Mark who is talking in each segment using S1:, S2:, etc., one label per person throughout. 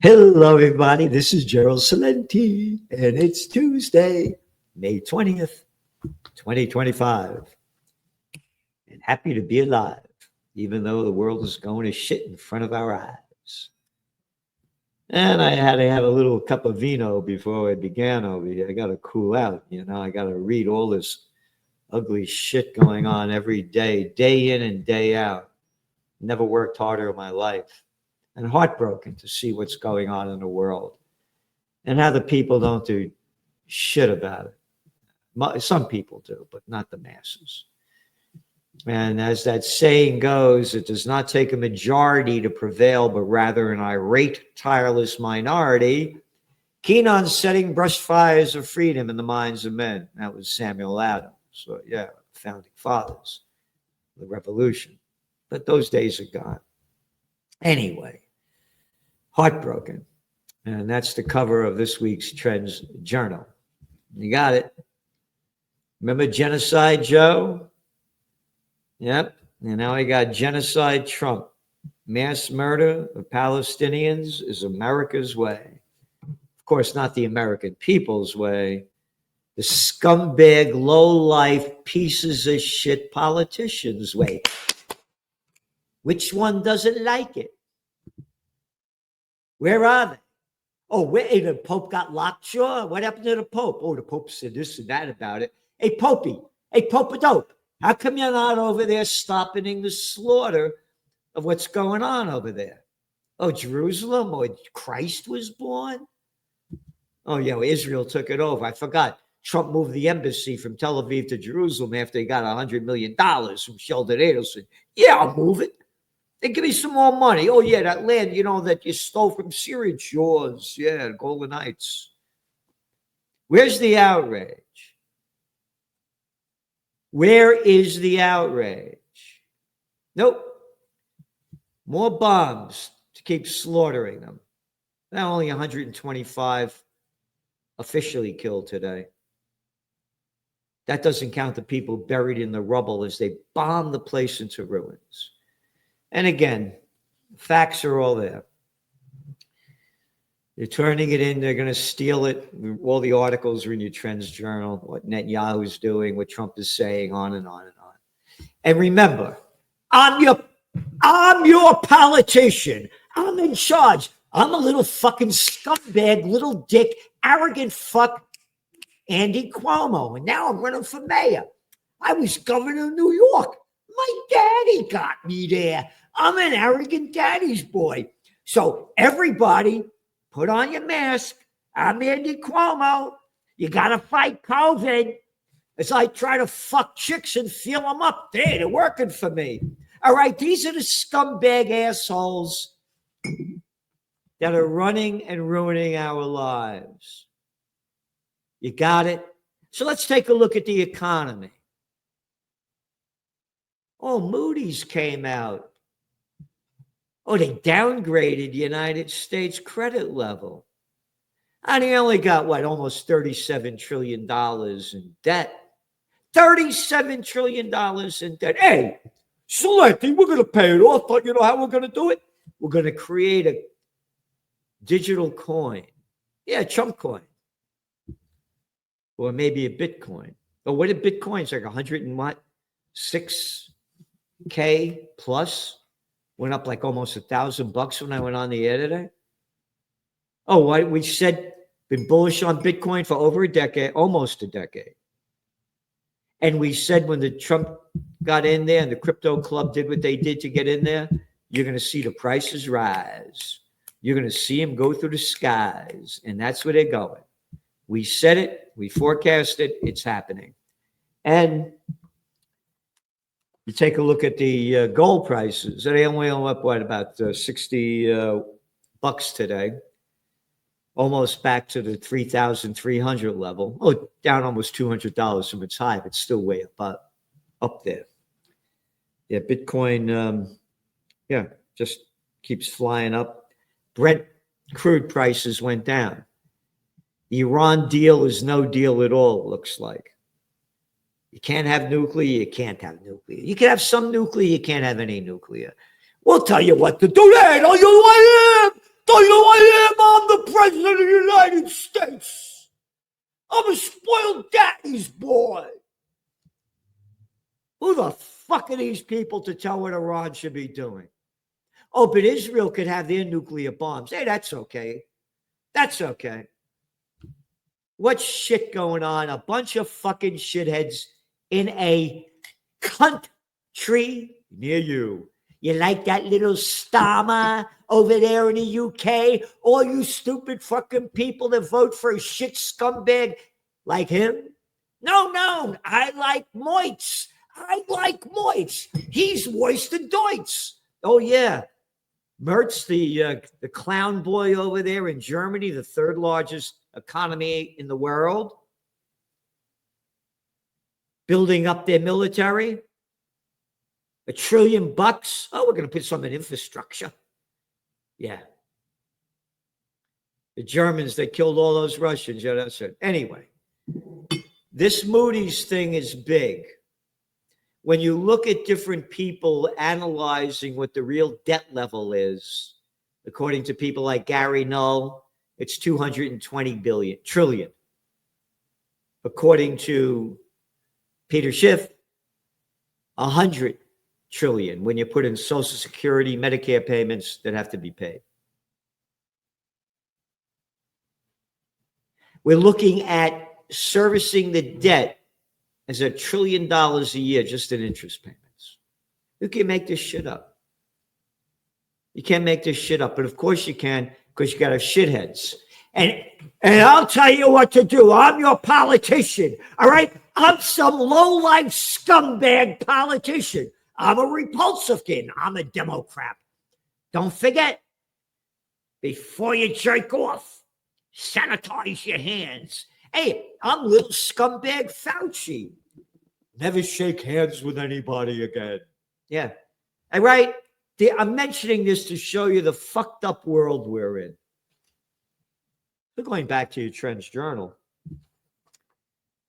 S1: Hello, everybody. This is Gerald Salenti, and it's Tuesday, May 20th, 2025. And happy to be alive, even though the world is going to shit in front of our eyes. And I had to have a little cup of vino before I began over here. I got to cool out, I got to read all this ugly shit going on every day in and day out. Never worked harder in my life. And heartbroken to see what's going on in the world and how the people don't do shit about it. Some people do, but not the masses. And as that saying goes, it does not take a majority to prevail, but rather an irate, tireless minority, keen on setting brush fires of freedom in the minds of men. That was Samuel Adams. So, yeah, founding fathers, the revolution. But those days are gone. Anyway. Heartbroken. And that's the cover of this week's Trends Journal. You got it. Remember Genocide Joe? Yep. And now we got Genocide Trump. Mass murder of Palestinians is America's way. Of course, not the American people's way. The scumbag, low-life, pieces of shit politicians' way. Which one doesn't like it? Where are they? Oh, wait, the Pope got locked? Sure. What happened to the Pope? Oh, the Pope said this and that about it. Hey, Popey. Hey, Pope-a-dope. How come you're not over there stopping the slaughter of what's going on over there? Oh, Jerusalem? Or Christ was born? Oh, yeah, well, Israel took it over. I forgot. Trump moved the embassy from Tel Aviv to Jerusalem after he got $100 million from Sheldon Adelson. Yeah, I'll move it. They give me some more money. Oh, yeah, that land, that you stole from Syria, it's yours. Yeah, Golden Heights. Where's the outrage? Where is the outrage? Nope. More bombs to keep slaughtering them. Now only 125 officially killed today. That doesn't count the people buried in the rubble as they bomb the place into ruins. And again, facts are all there. They're turning it in. They're going to steal it. All the articles are in your Trends Journal, what Netanyahu's doing, what Trump is saying, on and on and on. And remember, I'm your politician. I'm in charge. I'm a little fucking scumbag, little dick, arrogant fuck, Andy Cuomo. And now I'm running for mayor. I was governor of New York. My daddy got me there. I'm an arrogant daddy's boy. So everybody, put on your mask. I'm Andy Cuomo. You got to fight COVID. As I try to fuck chicks and feel them up. They're working for me. All right, these are the scumbag assholes that are running and ruining our lives. You got it? So let's take a look at the economy. Oh, Moody's came out. Oh, they downgraded the United States credit level. And he only got, almost $37 trillion in debt. $37 trillion in debt. Hey, Salenti, we're going to pay it off. You know how we're going to do it? We're going to create a digital coin. Yeah, Trump coin. Or maybe a Bitcoin. But what are Bitcoins? Like 100 and what? 6K plus? Went up like almost $1,000 when I went on the air today. Oh, we said been bullish on Bitcoin for over a decade, almost a decade. And we said when the Trump got in there and the crypto club did what they did to get in there, you're going to see the prices rise. You're going to see them go through the skies. And that's where they're going. We said it. We forecast it. It's happening. And you take a look at the gold prices. They only went up, about $60 today. Almost back to the 3,300 level. Oh, down almost $200 from its high, but still way up there. Yeah, Bitcoin, just keeps flying up. Brent crude prices went down. The Iran deal is no deal at all, it looks like. You can't have nuclear, you can't have nuclear. You can have some nuclear, you can't have any nuclear. We'll tell you what to do. Hey, don't you want Don't you know I am? I'm the President of the United States. I'm a spoiled daddy's boy. Who the fuck are these people to tell what Iran should be doing? Oh, but Israel could have their nuclear bombs. Hey, that's okay. That's okay. What's shit going on? A bunch of fucking shitheads in a country near you. You like that little Starmer over there in the UK? All you stupid fucking people that vote for a shit scumbag like him? No, I like Moitz. I like Moitz. He's worse than Deutsch. Oh, yeah. Merz, the clown boy over there in Germany, the third largest economy in the world, building up their military. $1 trillion. Oh, we're going to put some in infrastructure. Yeah. The Germans, they killed all those Russians. Yeah, that's it. Anyway, this Moody's thing is big. When you look at different people analyzing what the real debt level is, according to people like Gary Null, it's 220 trillion. According to Peter Schiff, 100 trillion when you put in Social Security, Medicare payments that have to be paid. We're looking at servicing the debt as $1 trillion a year just in interest payments. You can make this shit up. You can't make this shit up, but of course you can, because you got our shitheads. And I'll tell you what to do. I'm your politician, all right? I'm some low-life scumbag politician. I'm a Republican. I'm a Democrat. Don't forget, before you jerk off, sanitize your hands. Hey, I'm little scumbag Fauci. Never shake hands with anybody again. Yeah. All right. I'm mentioning this to show you the fucked up world we're in. We're going back to your Trends Journal.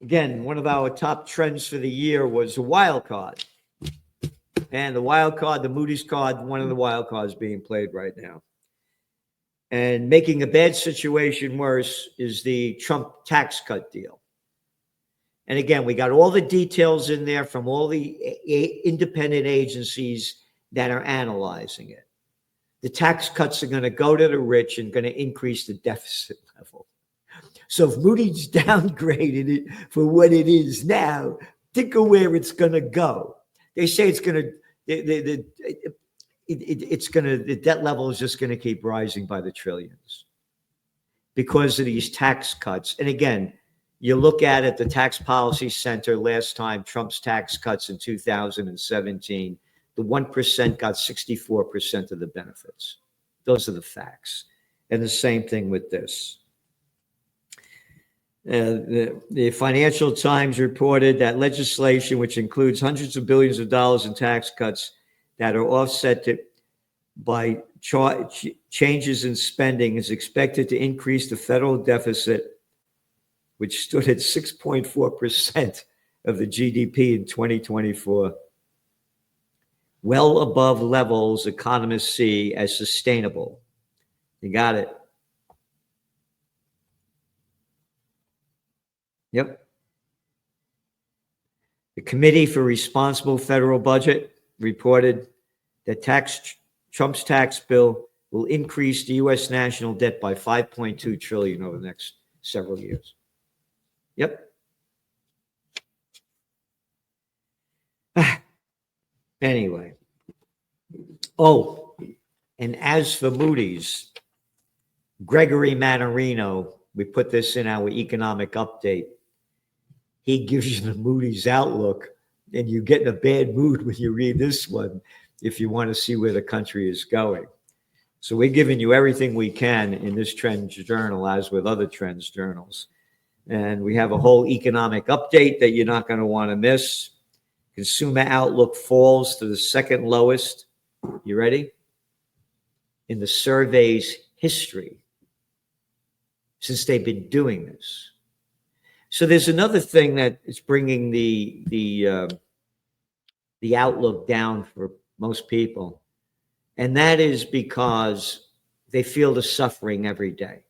S1: Again, one of our top trends for the year was a wild card. And the wild card, the Moody's card, one of the wild cards being played right now. And making a bad situation worse is the Trump tax cut deal. And again, we got all the details in there from all the independent agencies that are analyzing it. The tax cuts are going to go to the rich and going to increase the deficit level. So if Moody's downgraded it for what it is now, think of where it's going to go. They say it's going to, the debt level is just going to keep rising by the trillions because of these tax cuts. And again, you look at it, the Tax Policy Center last time, Trump's tax cuts in 2017, the 1% got 64% of the benefits. Those are the facts. And the same thing with this. The Financial Times reported that legislation, which includes hundreds of billions of dollars in tax cuts that are offset by changes in spending, is expected to increase the federal deficit, which stood at 6.4% of the GDP in 2024, well above levels economists see as sustainable. You got it. Yep. The Committee for Responsible Federal Budget reported that Trump's tax bill will increase the U.S. national debt by $5.2 trillion over the next several years. Yep. Anyway. Oh, and as for Moody's, Gregory Mannarino, we put this in our economic update. He gives you the Moody's outlook, and you get in a bad mood when you read this one if you want to see where the country is going. So we're giving you everything we can in this Trends Journal, as with other Trends Journals. And we have a whole economic update that you're not going to want to miss. Consumer outlook falls to the second lowest. You ready? In the survey's history since they've been doing this. So there's another thing that is bringing the outlook down for most people, and that is because they feel the suffering every day.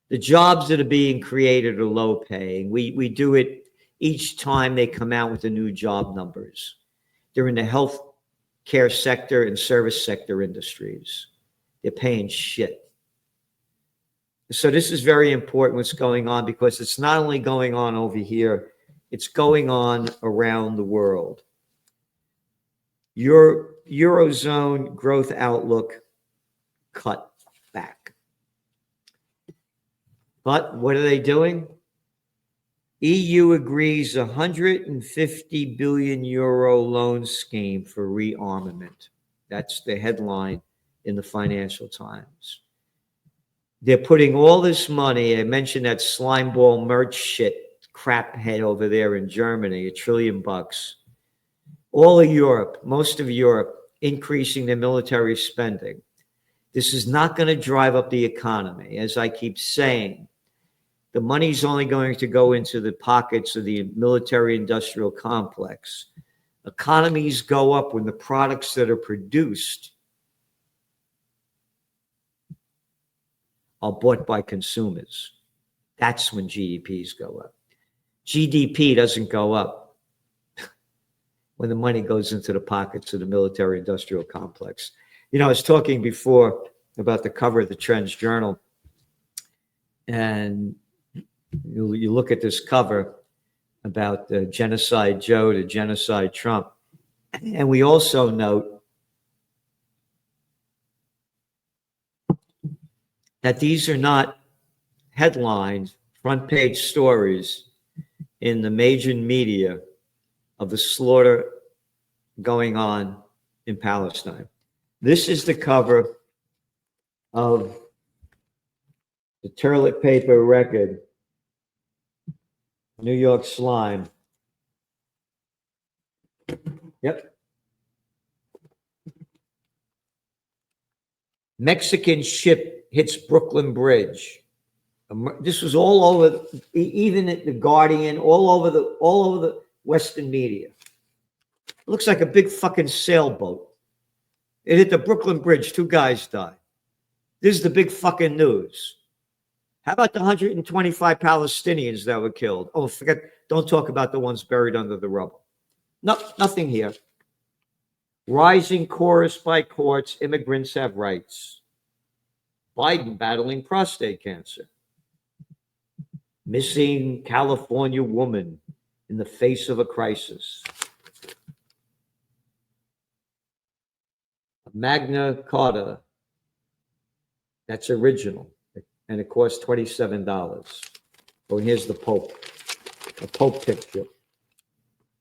S1: The jobs that are being created are low paying. We do it each time they come out with the new job numbers. They're in the health care sector and service sector industries. They're paying shit. So this is very important what's going on, because it's not only going on over here, it's going on around the world. Your Eurozone growth outlook cut back. But what are they doing? EU agrees 150 billion euro loan scheme for rearmament. That's the headline in the Financial Times. They're putting all this money. I mentioned that slimeball merch shit crap head over there in Germany, $1 trillion. All of Europe, most of Europe, increasing their military spending. This is not going to drive up the economy. As I keep saying, the money's only going to go into the pockets of the military-industrial complex. Economies go up when the products that are produced are bought by consumers. That's when GDPs go up. GDP doesn't go up when the money goes into the pockets of the military-industrial complex. You know, I was talking before about the cover of the Trends Journal, and you look at this cover about the Genocide Joe to Genocide Trump, and we also note that these are not headlines, front page stories in the major media of the slaughter going on in Palestine. This is the cover of the toilet paper record, New York Slime. Yep. Mexican ship hits Brooklyn Bridge. This was all over, even at the Guardian, all over the Western media. It looks like a big fucking sailboat. It hit the Brooklyn Bridge. 2 guys died. This is the big fucking news. How about the 125 Palestinians that were killed? Oh, forget, don't talk about the ones buried under the rubble. No, nothing here. Rising chorus by courts, immigrants have rights. Biden battling prostate cancer. Missing California woman in the face of a crisis. Magna Carta, that's original, and it costs $27. Oh, and here's the Pope, a Pope picture,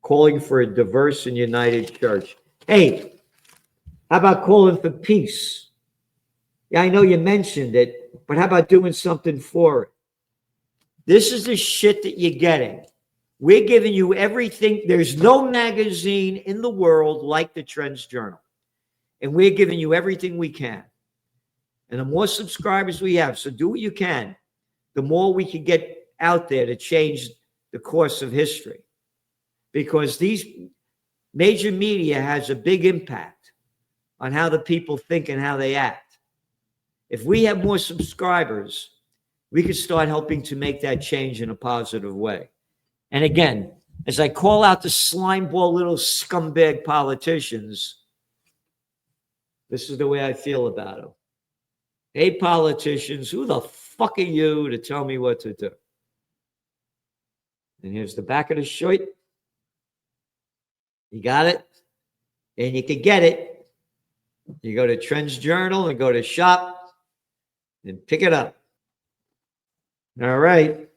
S1: calling for a diverse and united church. Hey, how about calling for peace? Yeah, I know you mentioned it, but how about doing something for it? This is the shit that you're getting. We're giving you everything. There's no magazine in the world like the Trends Journal. And we're giving you everything we can. And the more subscribers we have, so do what you can, the more we can get out there to change the course of history. Because these major media has a big impact on how the people think and how they act. If we have more subscribers, we can start helping to make that change in a positive way. And again, as I call out the slimeball little scumbag politicians, this is the way I feel about them. Hey, politicians, who the fuck are you to tell me what to do? And here's the back of the shirt. You got it? And you can get it. You go to Trends Journal and go to shop and pick it up. All right.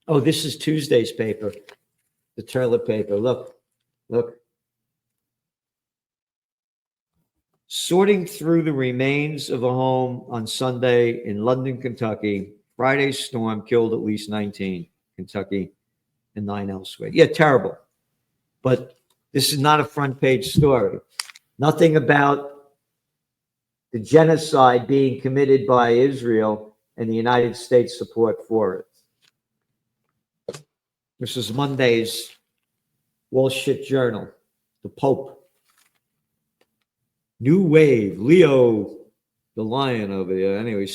S1: Oh, this is Tuesday's paper, the toilet paper. Look. Sorting through the remains of a home on Sunday in London, Kentucky. Friday's storm killed at least 19 Kentucky and 9 elsewhere. Yeah, terrible. But this is not a front page story. Nothing about the genocide being committed by Israel and the United States support for it. This is Monday's Wall Street Journal. The Pope. New wave, Leo the lion over there. Anyway,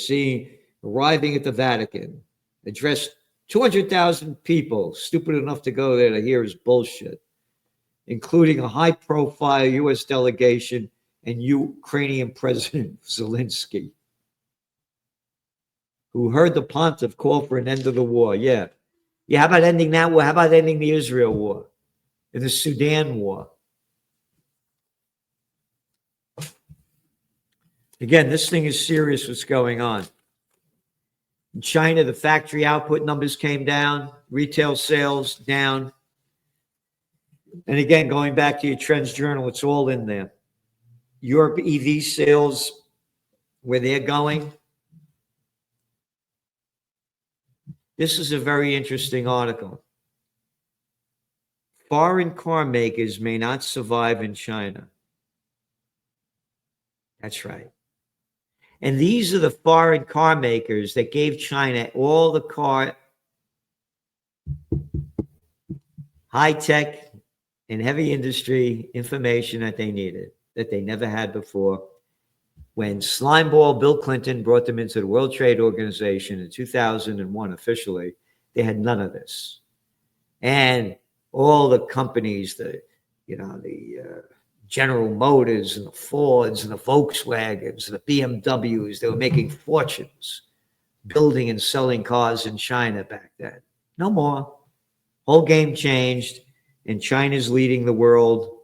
S1: arriving at the Vatican, addressed 200,000 people stupid enough to go there to hear his bullshit, including a high-profile U.S. delegation and Ukrainian President Zelensky, who heard the pontiff call for an end of the war. Yeah. How about ending that war? How about ending the Israel war and the Sudan war? Again, this thing is serious, what's going on. In China, the factory output numbers came down, retail sales down. And again, going back to your Trends Journal, it's all in there. Europe EV sales, where they're going. This is a very interesting article. Foreign car makers may not survive in China. That's right. And these are the foreign car makers that gave China all the car, high-tech and heavy industry information that they needed, that they never had before. When slimeball Bill Clinton brought them into the World Trade Organization in 2001 officially, they had none of this. And all the companies, the General Motors and the Fords and the Volkswagens and the BMWs, they were making fortunes building and selling cars in China back then. No more. Whole game changed, and China's leading the world.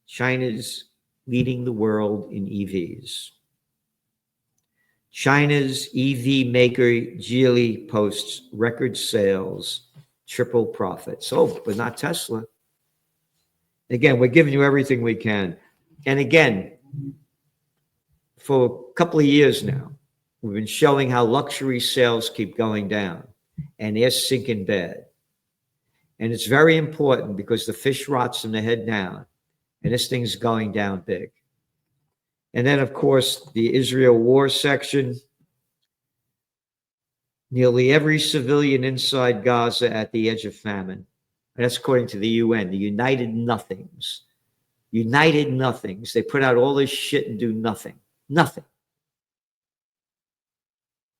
S1: China's leading the world in EVs. China's EV maker Geely posts record sales, triple profits. Oh, but not Tesla. Again, we're giving you everything we can. And again, for a couple of years now, we've been showing how luxury sales keep going down, and they're sinking bad. And it's very important because the fish rots from the head down, and this thing's going down big. And then, of course, the Israel war section. Nearly every civilian inside Gaza at the edge of famine. And that's according to the UN, the United Nothings. United Nothings. They put out all this shit and do nothing. Nothing.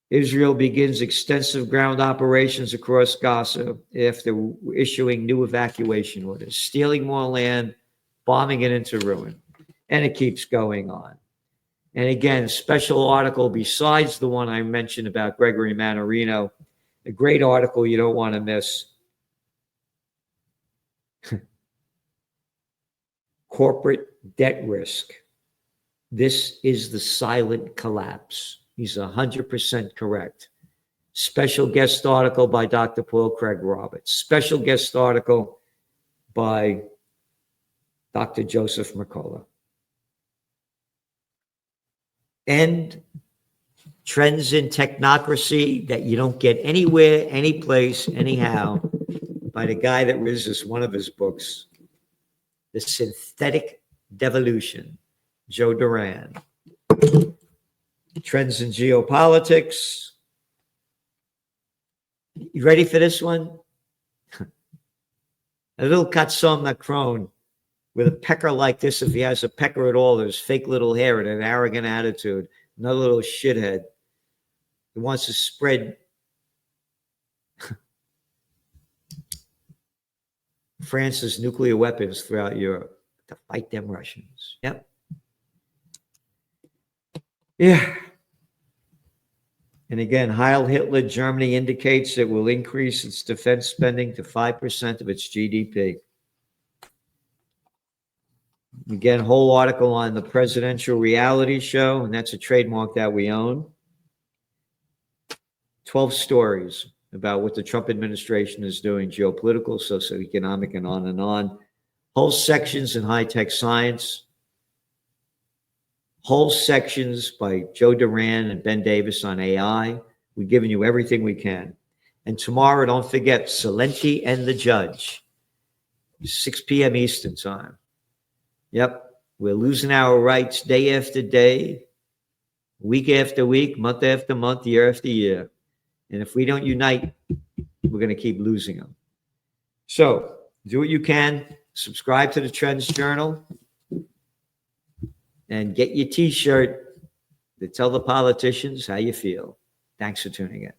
S1: Israel begins extensive ground operations across Gaza after issuing new evacuation orders, stealing more land, bombing it into ruin. And it keeps going on. And again, special article besides the one I mentioned about Gregory Mannarino, a great article you don't want to miss. Corporate debt risk. This is the silent collapse. He's 100% correct. Special guest article by Dr. Paul Craig Roberts. Special guest article by Dr. Joseph Mercola. And trends in technocracy that you don't get anywhere, any place, anyhow, by the guy that was this one of his books, The Synthetic Devolution, Joe Duran. Trends in geopolitics. You ready for this one? A little Katsum Macron with a pecker like this, if he has a pecker at all, there's fake little hair and an arrogant attitude. Another little shithead who wants to spread France's nuclear weapons throughout Europe to fight them Russians. Yep. Yeah. And again, Heil Hitler, Germany indicates it will increase its defense spending to 5% of its GDP. Again, whole article on the presidential reality show, and that's a trademark that we own. 12 stories about what the Trump administration is doing, geopolitical, socioeconomic, and on and on. Whole sections in high-tech science. Whole sections by Joe Duran and Ben Davis on AI. We've given you everything we can. And tomorrow, don't forget, Salenti and the Judge, 6 p.m. Eastern time. Yep, we're losing our rights day after day, week after week, month after month, year after year. And if we don't unite, we're going to keep losing them. So do what you can. Subscribe to the Trends Journal. and get your t-shirt to tell the politicians how you feel. Thanks for tuning in.